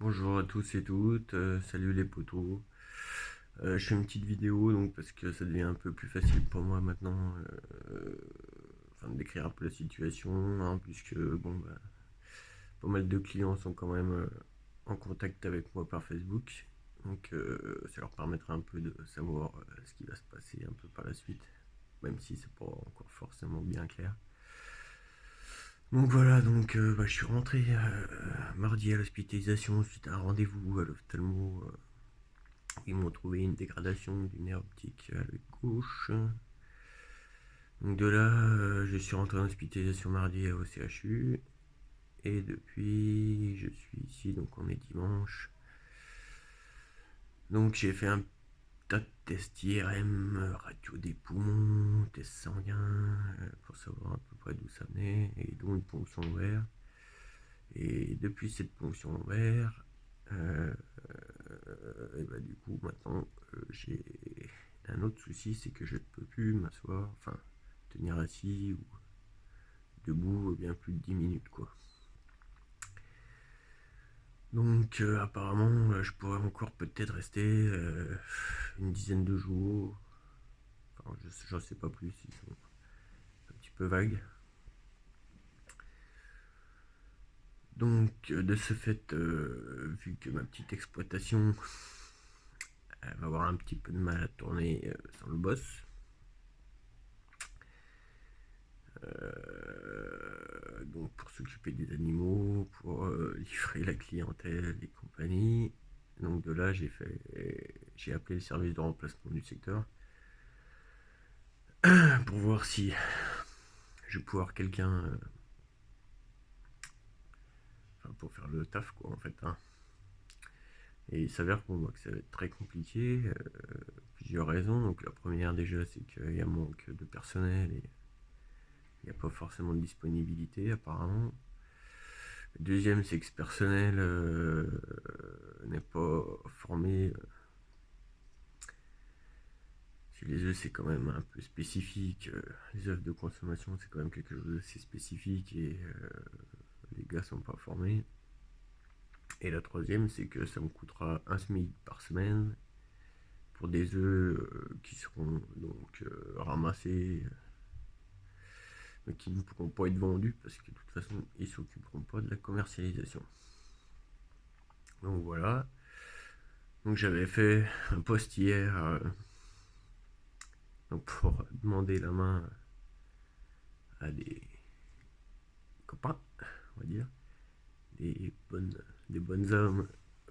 Bonjour à tous et toutes, salut les potos. Je fais une petite vidéo donc parce que ça devient un peu plus facile pour moi maintenant de décrire un peu la situation, hein, puisque bon bah, pas mal de clients sont quand même en contact avec moi par Facebook. Donc ça leur permettra un peu de savoir ce qui va se passer un peu par la suite, même si c'est pas encore forcément bien clair. Donc voilà, donc je suis rentré mardi à l'hospitalisation suite à un rendez-vous à l'ophtalmo. Ils m'ont trouvé une dégradation du nerf optique à l'œil gauche. Donc de là, je suis rentré en hospitalisation mardi au CHU. Et depuis, je suis ici, donc on est dimanche. Donc j'ai fait un tas de tests IRM, radio des poumons, tests sanguins, pour savoir à peu près d'où ça venait, et dont une ponction lombaire. Et depuis cette ponction lombaire, et bah du coup maintenant j'ai un autre souci, c'est que je ne peux plus m'asseoir, enfin tenir assis ou debout bien plus de 10 minutes quoi. Donc apparemment je pourrais encore peut-être rester une dizaine de jours. Enfin, j'en sais pas plus, ils sont un petit peu vagues. Donc de ce fait, vu que ma petite exploitation elle va avoir un petit peu de mal à tourner sans le boss, donc pour s'occuper des animaux, pour livrer la clientèle et compagnie. Donc de là, j'ai appelé le service de remplacement du secteur pour voir si je vais pouvoir quelqu'un, enfin pour faire le taf quoi en fait, hein. Et il s'avère pour moi que ça va être très compliqué, plusieurs raisons. Donc la première déjà, c'est qu'il y a un manque de personnel et il n'y a pas forcément de disponibilité apparemment. Le deuxième, c'est que ce personnel n'est pas formé. Les œufs, c'est quand même un peu spécifique. Les œufs de consommation, c'est quand même quelque chose d'assez spécifique et les gars sont pas formés. Et la troisième, c'est que ça me coûtera un SMIC par semaine pour des œufs qui seront donc ramassés, mais qui ne pourront pas être vendus parce que de toute façon, ils s'occuperont pas de la commercialisation. Donc voilà. Donc j'avais fait un post hier pour demander la main à des copains, on va dire, des bonnes, des bonnes âmes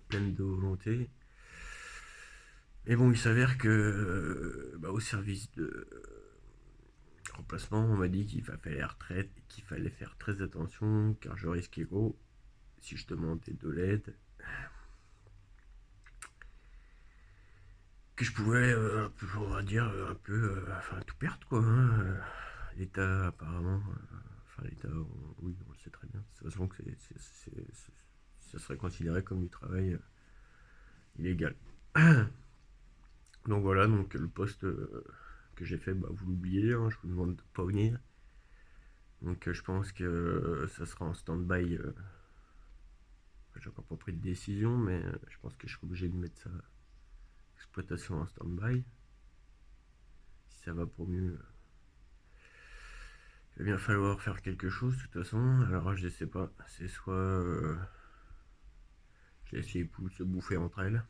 pleines de volonté. Mais bon, il s'avère que au service de remplacement, on m'a dit qu'il fallait faire très attention car je risquais gros si je demandais de l'aide, que je pouvais un peu, on va dire, un peu, tout perdre quoi, hein. L'État apparemment, enfin l'État, oui, on le sait très bien. De toute façon, que ça serait considéré comme du travail illégal. Donc voilà, donc le poste que j'ai fait, vous l'oubliez, hein, je vous demande de ne pas venir. Donc je pense que ça sera en stand-by. J'ai encore pas pris de décision, mais je pense que je serai obligé de mettre ça exploitation en stand-by. Si ça va pour mieux, il va bien falloir faire quelque chose de toute façon. Alors je sais pas, c'est soit je laisse les poules se bouffer entre elles.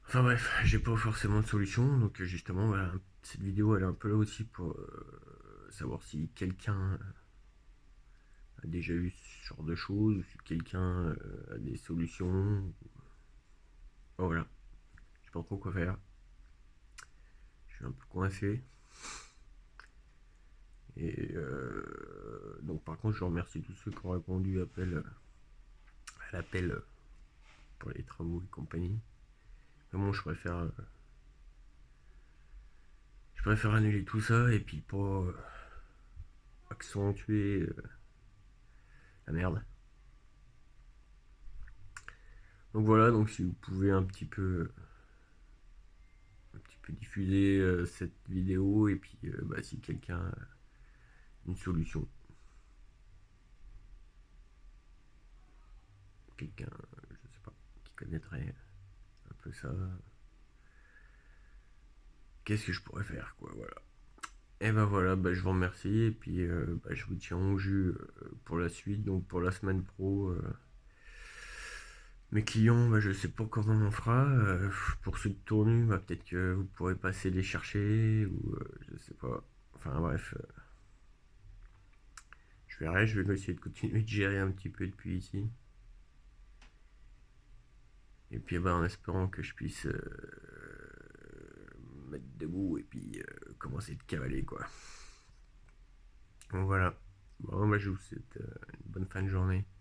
Enfin bref, j'ai pas forcément de solution, donc justement voilà, cette vidéo elle est un peu là aussi pour savoir si quelqu'un a déjà eu ce genre de choses, ou si quelqu'un a des solutions. Bon, voilà, je sais pas trop quoi faire. Je suis un peu coincé. Et donc par contre je remercie tous ceux qui ont répondu à l'appel pour les travaux et compagnie. Vraiment je préfère annuler tout ça et puis pas accentuer la merde. Donc voilà, donc si vous pouvez un petit peu diffuser cette vidéo et puis si quelqu'un a une solution. quelqu'un, je sais pas, qui connaîtrait un peu ça. Qu'est-ce que je pourrais faire, quoi, voilà. Et ben voilà, bah, je vous remercie et puis bah, je vous tiens au jus pour la suite, donc pour la semaine pro. Mes clients, bah, je sais pas comment on fera. Pour ceux de tournus, bah, peut-être que vous pourrez passer les chercher ou je sais pas. Enfin bref, je verrai, je vais essayer de continuer de gérer un petit peu depuis ici. Et puis bah, en espérant que je puisse me mettre debout et puis commencer de cavaler quoi. Donc voilà. Bon, bah, je vous souhaite une bonne fin de journée.